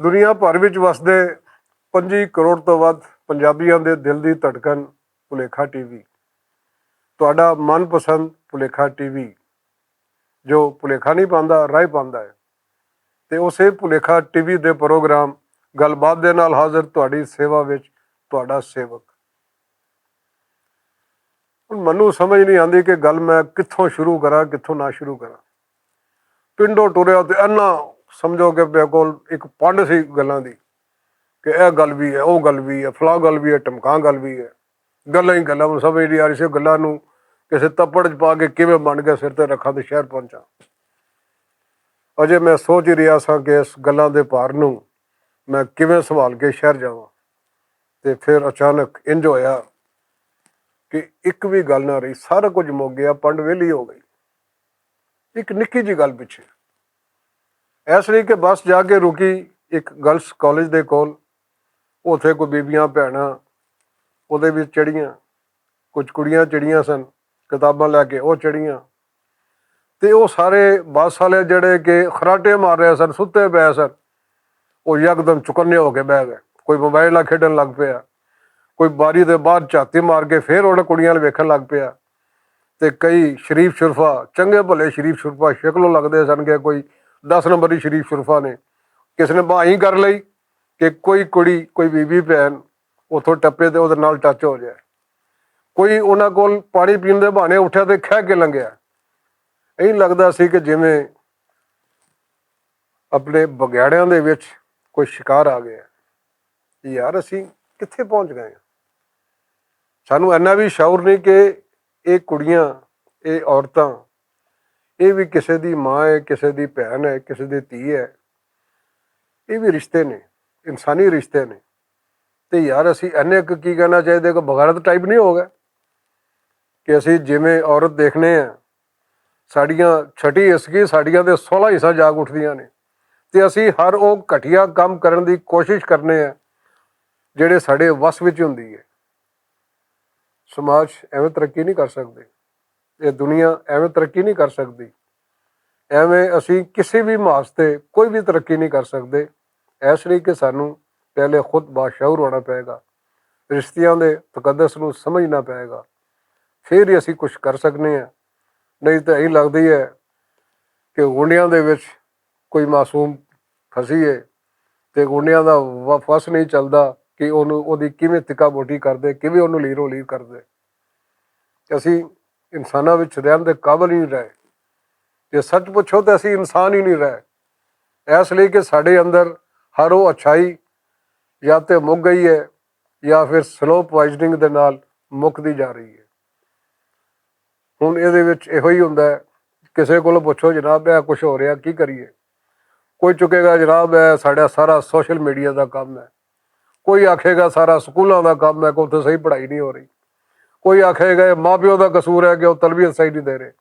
ਦੁਨੀਆ ਭਰ ਵਿੱਚ ਵਸਦੇ 25 ਕਰੋੜ ਤੋਂ ਵੱਧ ਪੰਜਾਬੀਆਂ ਦੇ ਦਿਲ ਦੀ ਧੜਕਣ ਭੁਲੇਖਾ ਟੀਵੀ, ਤੁਹਾਡਾ ਮਨਪਸੰਦ ਭੁਲੇਖਾ ਟੀਵੀ, ਜੋ ਭੁਲੇਖਾ ਨਹੀਂ ਪਾਉਂਦਾ ਰਾਹ ਪਾਉਂਦਾ ਹੈ। ਤੇ ਉਸੇ ਭੁਲੇਖਾ ਟੀਵੀ ਦੇ ਪ੍ਰੋਗਰਾਮ ਗੱਲਬਾਤ ਦੇ ਨਾਲ ਹਾਜ਼ਰ ਤੁਹਾਡੀ ਸੇਵਾ ਵਿੱਚ ਤੁਹਾਡਾ ਸੇਵਕ। ਹੁਣ ਮੈਨੂੰ ਸਮਝ ਨਹੀਂ ਆਉਂਦੀ ਕਿ ਗੱਲ ਮੈਂ ਕਿੱਥੋਂ ਸ਼ੁਰੂ ਕਰਾਂ, ਕਿੱਥੋਂ ਨਾ ਸ਼ੁਰੂ ਕਰਾਂ। ਪਿੰਡੋਂ ਟੁਰਿਆ ਤੇ ਇੰਨਾ ਸਮਝੋ ਕਿ ਮੇਰੇ ਕੋਲ ਇੱਕ ਪੰਡ ਸੀ ਗੱਲਾਂ ਦੀ ਕਿ ਇਹ ਗੱਲ ਵੀ ਹੈ, ਉਹ ਗੱਲ ਵੀ ਹੈ, ਫਲਾਂ ਗੱਲ ਵੀ ਹੈ, ਟਮਕਾਂ ਗੱਲ ਵੀ ਹੈ। ਗੱਲਾਂ ਹੀ ਗੱਲਾਂ, ਮੈਨੂੰ ਸਮਝ ਨਹੀਂ ਆ ਰਹੀ ਸੀ ਗੱਲਾਂ ਨੂੰ ਕਿਸੇ ਤੱਪੜ 'ਚ ਪਾ ਕੇ ਕਿਵੇਂ ਬਣ ਕੇ ਸਿਰ 'ਤੇ ਰੱਖਾਂ ਤੇ ਸ਼ਹਿਰ ਪਹੁੰਚਾਂ। ਅਜੇ ਮੈਂ ਸੋਚ ਹੀ ਰਿਹਾ ਸਾਂ ਕਿ ਇਸ ਗੱਲਾਂ ਦੇ ਭਾਰ ਨੂੰ ਮੈਂ ਕਿਵੇਂ ਸੰਭਾਲ ਕੇ ਸ਼ਹਿਰ ਜਾਵਾਂ। ਤੇ ਫਿਰ ਅਚਾਨਕ ਇੰਝ ਹੋਇਆ ਕਿ ਇੱਕ ਵੀ ਗੱਲ ਨਾ ਰਹੀ, ਸਾਰਾ ਕੁਝ ਮੁੱਕ ਗਿਆ, ਪੰਡ ਵਿਹਲੀ ਹੋ ਗਈ ਇੱਕ ਨਿੱਕੀ ਜਿਹੀ ਗੱਲ ਪਿੱਛੇ। ਇਸ ਲਈ ਕਿ ਬੱਸ ਜਾ ਕੇ ਰੁਕੀ ਇੱਕ ਗਰਲਸ ਕਾਲਜ ਦੇ ਕੋਲ। ਉੱਥੇ ਕੋਈ ਬੀਬੀਆਂ ਭੈਣਾਂ ਉਹਦੇ ਵਿੱਚ ਚੜ੍ਹੀਆਂ, ਕੁਝ ਕੁੜੀਆਂ ਚੜ੍ਹੀਆਂ ਸਨ ਕਿਤਾਬਾਂ ਲੈ ਕੇ, ਉਹ ਚੜ੍ਹੀਆਂ। ਤੇ ਉਹ ਸਾਰੇ ਬੱਸ ਵਾਲੇ ਜਿਹੜੇ ਕਿ ਖਰਾਟੇ ਮਾਰ ਰਹੇ ਸਨ, ਸੁੱਤੇ ਪਏ ਸਨ, ਉਹ ਯਕਦਮ ਚੁਕੰਨੇ ਹੋ ਕੇ ਬਹਿ ਗਏ। ਕੋਈ ਮੋਬਾਈਲ ਨਾਲ ਖੇਡਣ ਲੱਗ ਪਿਆ, ਕੋਈ ਬਾਰੀ ਦੇ ਬਾਹਰ ਝਾਤੀ ਮਾਰ ਕੇ ਫਿਰ ਉਹਨਾਂ ਕੁੜੀਆਂ ਨੂੰ ਵੇਖਣ ਲੱਗ ਪਿਆ। ਤੇ ਕਈ ਸ਼ਰੀਫ ਸ਼ੁਰਫਾ, ਚੰਗੇ ਭਲੇ ਸ਼ਰੀਫ ਸ਼ੁਰਫਾ, ਸ਼ਕਲੋਂ ਲੱਗਦੇ ਸਨ ਕਿ ਕੋਈ 10 ਨੰਬਰੀ ਸ਼ਰੀਫ ਸ਼ੁਰਫਾ ਨੇ, ਕਿਸੇ ਨੇ ਬਾਂਹ ਹੀ ਕਰ ਲਈ ਕਿ ਕੋਈ ਕੁੜੀ, ਕੋਈ ਬੀਬੀ ਭੈਣ ਉੱਥੋਂ ਟੱਪੇ ਤੇ ਉਹਦੇ ਨਾਲ ਟੱਚ ਹੋ ਜਾਏ। ਕੋਈ ਉਹਨਾਂ ਕੋਲ ਪਾਣੀ ਪੀਣ ਦੇ ਬਹਾਨੇ ਉੱਠਿਆ ਤੇ ਖਹਿ ਕੇ ਲੰਘਿਆ। ਇਹ ਲੱਗਦਾ ਸੀ ਕਿ ਜਿਵੇਂ ਆਪਣੇ ਬਗਿਆੜਿਆਂ ਦੇ ਵਿੱਚ ਕੋਈ ਸ਼ਿਕਾਰ ਆ ਗਿਆ। ਯਾਰ ਅਸੀਂ ਕਿੱਥੇ ਪਹੁੰਚ ਗਏ ਹਾਂ। ਸਾਨੂੰ ਇੰਨਾ ਵੀ ਸ਼ੌਰ ਨਹੀਂ ਕਿ ਇਹ ਕੁੜੀਆਂ, ਇਹ ਔਰਤਾਂ, ਇਹ ਵੀ ਕਿਸੇ ਦੀ ਮਾਂ ਹੈ, ਕਿਸੇ ਦੀ ਭੈਣ ਹੈ, ਕਿਸੇ ਦੀ ਧੀ ਹੈ। ਇਹ ਵੀ ਰਿਸ਼ਤੇ ਨੇ, ਇਨਸਾਨੀ ਰਿਸ਼ਤੇ ਨੇ। ਤੇ ਯਾਰ ਅਸੀਂ ਇੰਨੇ ਕੁ ਕੀ ਕਹਿਣਾ ਚਾਹੀਦੇ ਕਿ ਬਗਾਰਤ ਟਾਈਪ ਨਹੀਂ ਹੋ ਗਿਆ ਕਿ ਅਸੀਂ ਜਿਵੇਂ ਔਰਤ ਦੇਖਨੇ ਆ, ਸਾਡੀਆਂ ਛਟੀ ਹਿੱਸਗੀ ਸਾਡੀਆਂ ਦੇ 16 ਹਿੱਸਾ ਜਾਗ ਉੱਠਦੀਆਂ ਨੇ। ਤੇ ਅਸੀਂ ਹਰ ਉਹ ਘਟੀਆ ਕੰਮ ਕਰਨ ਦੀ ਕੋਸ਼ਿਸ਼ ਕਰਨੇ ਆ ਜਿਹੜੇ ਸਾਡੇ ਵੱਸ ਵਿੱਚ ਹੁੰਦੀ ਹੈ। ਸਮਾਜ ਐਵੇਂ ਤਰੱਕੀ ਨਹੀਂ ਕਰ ਸਕਦੇ, ਇਹ ਦੁਨੀਆ ਐਵੇਂ ਤਰੱਕੀ ਨਹੀਂ ਕਰ ਸਕਦੀ। ਐਵੇਂ ਅਸੀਂ ਕਿਸੇ ਵੀ ਮਾਸ 'ਤੇ ਕੋਈ ਵੀ ਤਰੱਕੀ ਨਹੀਂ ਕਰ ਸਕਦੇ। ਇਸ ਲਈ ਕਿ ਸਾਨੂੰ ਪਹਿਲੇ ਖੁਦ ਬਾਸ਼ਊਰ ਹੋਣਾ ਪਏਗਾ, ਰਿਸ਼ਤਿਆਂ ਦੇ ਤਕੱਦਸ ਨੂੰ ਸਮਝਣਾ ਪਏਗਾ, ਫਿਰ ਹੀ ਅਸੀਂ ਕੁਛ ਕਰ ਸਕਦੇ ਹਾਂ। ਨਹੀਂ ਤਾਂ ਇਹੀ ਲੱਗਦੀ ਹੈ ਕਿ ਗੁੰਡਿਆਂ ਦੇ ਵਿੱਚ ਕੋਈ ਮਾਸੂਮ ਫਸੀ ਹੈ ਤੇ ਗੁੰਡਿਆਂ ਦਾ ਫਸ ਨਹੀਂ ਚੱਲਦਾ ਕਿ ਉਹਦੀ ਕਿਵੇਂ ਤਿੱਕਾ ਬੋਟੀ ਕਰਦੇ, ਕਿਵੇਂ ਉਹਨੂੰ ਲੀਰੋ ਲੀਰ ਕਰਦੇ। ਅਸੀਂ ਇਨਸਾਨਾਂ ਵਿੱਚ ਰਹਿਣ ਦੇ ਕਾਬਲ ਹੀ ਨਹੀਂ ਰਹੇ। ਜੇ ਸੱਚ ਪੁੱਛੋ ਤਾਂ ਅਸੀਂ ਇਨਸਾਨ ਹੀ ਨਹੀਂ ਰਹੇ। ਇਸ ਲਈ ਕਿ ਸਾਡੇ ਅੰਦਰ ਹਰ ਉਹ ਅੱਛਾਈ ਜਾਂ ਤਾਂ ਮੁੱਕ ਗਈ ਹੈ ਜਾਂ ਫਿਰ ਸਲੋ ਪੋਇਜ਼ਨਿੰਗ ਦੇ ਨਾਲ ਮੁੱਕਦੀ ਜਾ ਰਹੀ ਹੈ। ਹੁਣ ਇਹਦੇ ਵਿੱਚ ਇਹੋ ਹੀ ਹੁੰਦਾ ਹੈ, ਕਿਸੇ ਕੋਲੋਂ ਪੁੱਛੋ ਜਨਾਬ ਇਹ ਕੁਛ ਹੋ ਰਿਹਾ, ਕੀ ਕਰੀਏ। ਕੋਈ ਚੁੱਕੇਗਾ ਜਨਾਬ ਇਹ ਸਾਡਾ ਸਾਰਾ ਸੋਸ਼ਲ ਮੀਡੀਆ ਦਾ ਕੰਮ ਹੈ। ਕੋਈ ਆਖੇਗਾ ਸਾਰਾ ਸਕੂਲਾਂ ਦਾ ਕੰਮ ਹੈ ਕਿ ਉੱਥੇ ਸਹੀ ਪੜ੍ਹਾਈ ਨਹੀਂ ਹੋ ਰਹੀ। ਕੋਈ ਆਖੇਗਾ ਇਹ ਮਾਂ ਪਿਓ ਦਾ ਕਸੂਰ ਹੈ ਕਿ ਉਹ ਤਰਬੀਅਤ ਸਹੀ ਨਹੀਂ ਦੇ ਰਹੇ।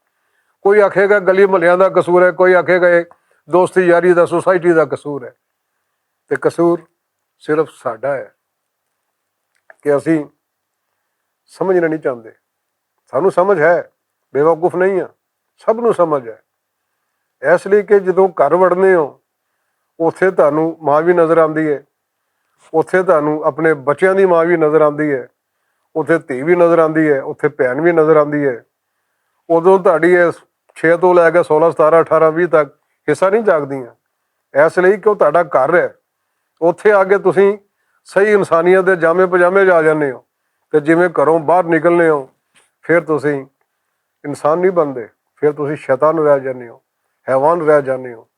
ਕੋਈ ਆਖੇਗਾ ਗਲੀ ਮੁਹੱਲਿਆਂ ਦਾ ਕਸੂਰ ਹੈ, ਕੋਈ ਆਖੇਗਾ ਇਹ ਦੋਸਤੀ ਯਾਰੀ ਦਾ, ਸੁਸਾਇਟੀ ਦਾ ਕਸੂਰ ਹੈ। ਤੇ ਕਸੂਰ ਸਿਰਫ ਸਾਡਾ ਹੈ ਕਿ ਅਸੀਂ ਸਮਝਣਾ ਨਹੀਂ ਚਾਹੁੰਦੇ। ਸਾਨੂੰ ਸਮਝ ਹੈ, ਬੇਵਕੂਫ ਨਹੀਂ ਆ, ਸਭ ਨੂੰ ਸਮਝ ਹੈ। ਇਸ ਲਈ ਕਿ ਜਦੋਂ ਘਰ ਵੜਨੇ ਹੋ ਉੱਥੇ ਤੁਹਾਨੂੰ ਮਾਂ ਵੀ ਨਜ਼ਰ ਆਉਂਦੀ ਹੈ, ਉੱਥੇ ਤੁਹਾਨੂੰ ਆਪਣੇ ਬੱਚਿਆਂ ਦੀ ਮਾਂ ਵੀ ਨਜ਼ਰ ਆਉਂਦੀ ਹੈ, ਉੱਥੇ ਧੀ ਵੀ ਨਜ਼ਰ ਆਉਂਦੀ ਹੈ, ਉੱਥੇ ਭੈਣ ਵੀ ਨਜ਼ਰ ਆਉਂਦੀ ਹੈ। ਉਦੋਂ ਤੁਹਾਡੀ ਇਹ 6 ਤੋਂ ਲੈ ਕੇ 16, 17, 18, 20 ਤੱਕ ਹਿੱਸਾ ਨਹੀਂ ਜਾਗਦੀਆਂ। ਇਸ ਲਈ ਕਿ ਉਹ ਤੁਹਾਡਾ ਘਰ ਹੈ। ਉੱਥੇ ਆ ਕੇ ਤੁਸੀਂ ਸਹੀ ਇਨਸਾਨੀਅਤ ਦੇ ਜਾਮੇ ਪਜਾਮੇ 'ਚ ਆ ਜਾਂਦੇ ਹੋ ਤੇ ਜਿਵੇਂ ਘਰੋਂ ਬਾਹਰ ਨਿਕਲਦੇ ਹੋ ਫਿਰ ਤੁਸੀਂ ਇਨਸਾਨ ਨਹੀਂ ਬਣਦੇ, ਫਿਰ ਤੁਸੀਂ ਸ਼ੈਤਾਨ ਰਹਿ ਜਾਂਦੇ ਹੋ, ਹੈਵਾਨ ਰਹਿ ਜਾਂਦੇ ਹੋ।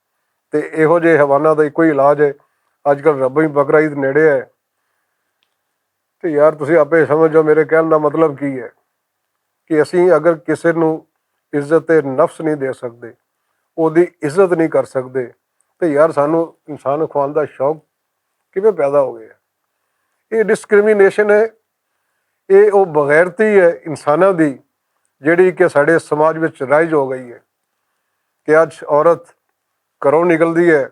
ਤੇ ਇਹੋ ਜਿਹੇ ਹੈਵਾਨਾਂ ਦਾ ਇੱਕੋ ਹੀ ਇਲਾਜ ਹੈ। ਅੱਜ ਕੱਲ੍ਹ ਰੱਬੀ ਬਕਰਾ ਈਦ ਨੇੜੇ ਹੈ ਤੇ ਯਾਰ ਤੁਸੀਂ ਆਪੇ ਸਮਝੋ ਮੇਰੇ ਕਹਿਣ ਦਾ ਮਤਲਬ ਕੀ ਹੈ ਕਿ ਅਸੀਂ ਅਗਰ ਕਿਸੇ ਨੂੰ ਇੱਜ਼ਤ ਨਫਸ ਨਹੀਂ ਦੇ ਸਕਦੇ, ਉਹਦੀ ਇੱਜ਼ਤ ਨਹੀਂ ਕਰ ਸਕਦੇ, ਤੇ ਯਾਰ ਸਾਨੂੰ ਇਨਸਾਨ ਖਵਾਉਣ ਦਾ ਸ਼ੌਕ ਕਿਵੇਂ ਪੈਦਾ ਹੋ ਗਿਆ। ਇਹ ਡਿਸਕ੍ਰਿਮੀਨੇਸ਼ਨ ਹੈ, ਇਹ ਉਹ ਬਗੈਰਤੀ ਹੈ ਇਨਸਾਨਾਂ ਦੀ ਜਿਹੜੀ ਕਿ ਸਾਡੇ ਸਮਾਜ ਵਿੱਚ ਰਾਈਜ ਹੋ ਗਈ ਹੈ ਕਿ ਅੱਜ ਔਰਤ ਘਰੋਂ ਨਿਕਲਦੀ ਹੈ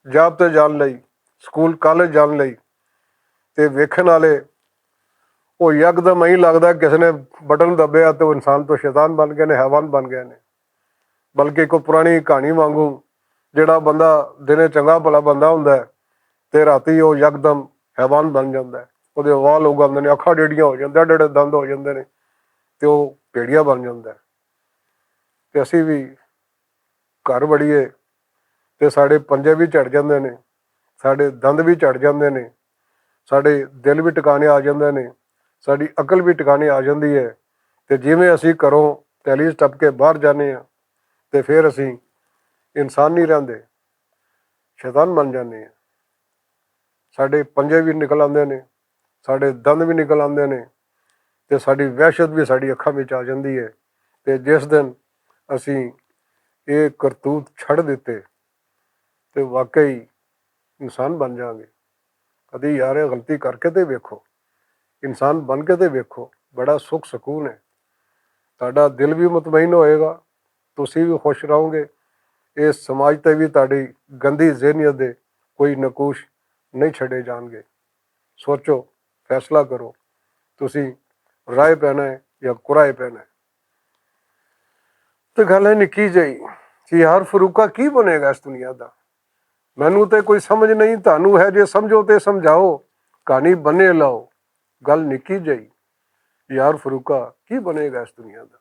ਜੌਬ 'ਤੇ ਜਾਣ ਲਈ, ਸਕੂਲ ਕਾਲਜ ਜਾਣ ਲਈ, ਤੇ ਵੇਖਣ ਵਾਲੇ ਉਹ ਯਕਦਮ ਇਹੀ ਲੱਗਦਾ ਕਿਸੇ ਨੇ ਬਟਨ ਦੱਬਿਆ ਤੇ ਉਹ ਇਨਸਾਨ ਤੋਂ ਸ਼ੈਤਾਨ ਬਣ ਗਏ ਨੇ, ਹੈਵਾਨ ਬਣ ਗਏ ਨੇ। ਬਲਕਿ ਕੋਈ ਪੁਰਾਣੀ ਕਹਾਣੀ ਵਾਂਗੂ ਜਿਹੜਾ ਬੰਦਾ ਦਿਨੇ ਚੰਗਾ ਭਲਾ ਬੰਦਾ ਹੁੰਦਾ ਤੇ ਰਾਤੀ ਉਹ ਯਕਦਮ ਹੈਵਾਨ ਬਣ ਜਾਂਦਾ ਹੈ, ਉਹਦੇ ਵਾਲ ਉਗ ਆਉਂਦੇ ਨੇ, ਅੱਖਾਂ ਡੇਢੀਆਂ ਹੋ ਜਾਂਦੇ, ਡੇਢੇ ਦੰਦ ਹੋ ਜਾਂਦੇ ਨੇ, ਤੇ ਉਹ ਭੇੜੀਆ ਬਣ ਜਾਂਦਾ ਹੈ। ਤੇ ਅਸੀਂ ਵੀ ਘਰ ਵੜੀਏ ਤੇ ਸਾਡੇ ਪੰਜੇ ਵੀ ਝੜ ਜਾਂਦੇ ਨੇ, ਸਾਡੇ ਦੰਦ ਵੀ ਝੜ ਜਾਂਦੇ ਨੇ, ਸਾਡੇ ਦਿਲ ਵੀ ਟਿਕਾਣੇ ਆ ਜਾਂਦੇ ਨੇ, ਸਾਡੀ ਅਕਲ ਵੀ ਟਿਕਾਣੇ ਆ ਜਾਂਦੀ ਹੈ। ਤੇ ਜਿਵੇਂ ਅਸੀਂ ਘਰੋਂ ਦਹਿਲੀਜ਼ ਟੱਪ ਕੇ ਬਾਹਰ ਜਾਂਦੇ ਹਾਂ ਤੇ ਫਿਰ ਅਸੀਂ ਇਨਸਾਨ ਨਹੀਂ ਰਹਿੰਦੇ, ਸ਼ੈਤਾਨ ਬਣ ਜਾਂਦੇ ਹਾਂ। ਸਾਡੇ ਪੰਜੇ ਵੀ ਨਿਕਲ ਆਉਂਦੇ ਨੇ, ਸਾਡੇ ਦੰਦ ਵੀ ਨਿਕਲ ਆਉਂਦੇ ਨੇ, ਤੇ ਸਾਡੀ ਵਹਿਸ਼ਤ ਵੀ ਸਾਡੀ ਅੱਖਾਂ ਵਿੱਚ ਆ ਜਾਂਦੀ ਹੈ। ਤੇ ਜਿਸ ਦਿਨ ਅਸੀਂ ਇਹ ਕਰਤੂਤ ਛੱਡ ਦਿੱਤੇ ਤੇ ਵਾਕਈ ਇਨਸਾਨ ਬਣ ਜਾਵਾਂਗੇ। ਕਦੀ ਯਾਰ ਇਹ ਗਲਤੀ ਕਰਕੇ ਤੇ ਵੇਖੋ, ਇਨਸਾਨ ਬਣ ਕੇ ਤੇ ਵੇਖੋ, ਬੜਾ ਸੁੱਖ ਸਕੂਨ ਹੈ। ਤੁਹਾਡਾ ਦਿਲ ਵੀ ਮੁਤਮਈਨ ਹੋਏਗਾ, ਤੁਸੀਂ ਵੀ ਖੁਸ਼ ਰਹੋਗੇ। ਇਸ ਸਮਾਜ 'ਤੇ ਵੀ ਤੁਹਾਡੀ ਗੰਦੀ ਜ਼ਿਹਨੀਅਤ ਦੇ ਕੋਈ ਨਕੂਸ਼ ਨਹੀਂ ਛੱਡੇ ਜਾਣਗੇ। ਸੋਚੋ, ਫੈਸਲਾ ਕਰੋ, ਤੁਸੀਂ ਰਾਏ ਪੈਣਾ ਹੈ ਜਾਂ ਕੁਰਾਏ ਪੈਣਾ ਹੈ। ਤੇ ਗੱਲ ਹੈ ਨਿੱਕੀ ਜਿਹੀ ਕਿ ਯਾਰ ਫਰੂਕਾ ਕੀ ਬਣੇਗਾ ਇਸ ਦੁਨੀਆ ਦਾ। ਮੈਨੂੰ ਤੇ ਕੋਈ ਸਮਝ ਨਹੀਂ, ਤੁਹਾਨੂੰ ਹੈ ਜੇ ਸਮਝੋ ਤੇ ਸਮਝਾਓ, ਕਹਾਣੀ ਬਣੇ ਲਾਓ। ਗੱਲ ਨਿੱਕੀ ਜਿਹੀ, ਯਾਰ ਫਰੂਕਾ ਕੀ ਬਣੇਗਾ ਇਸ ਦੁਨੀਆ ਦਾ।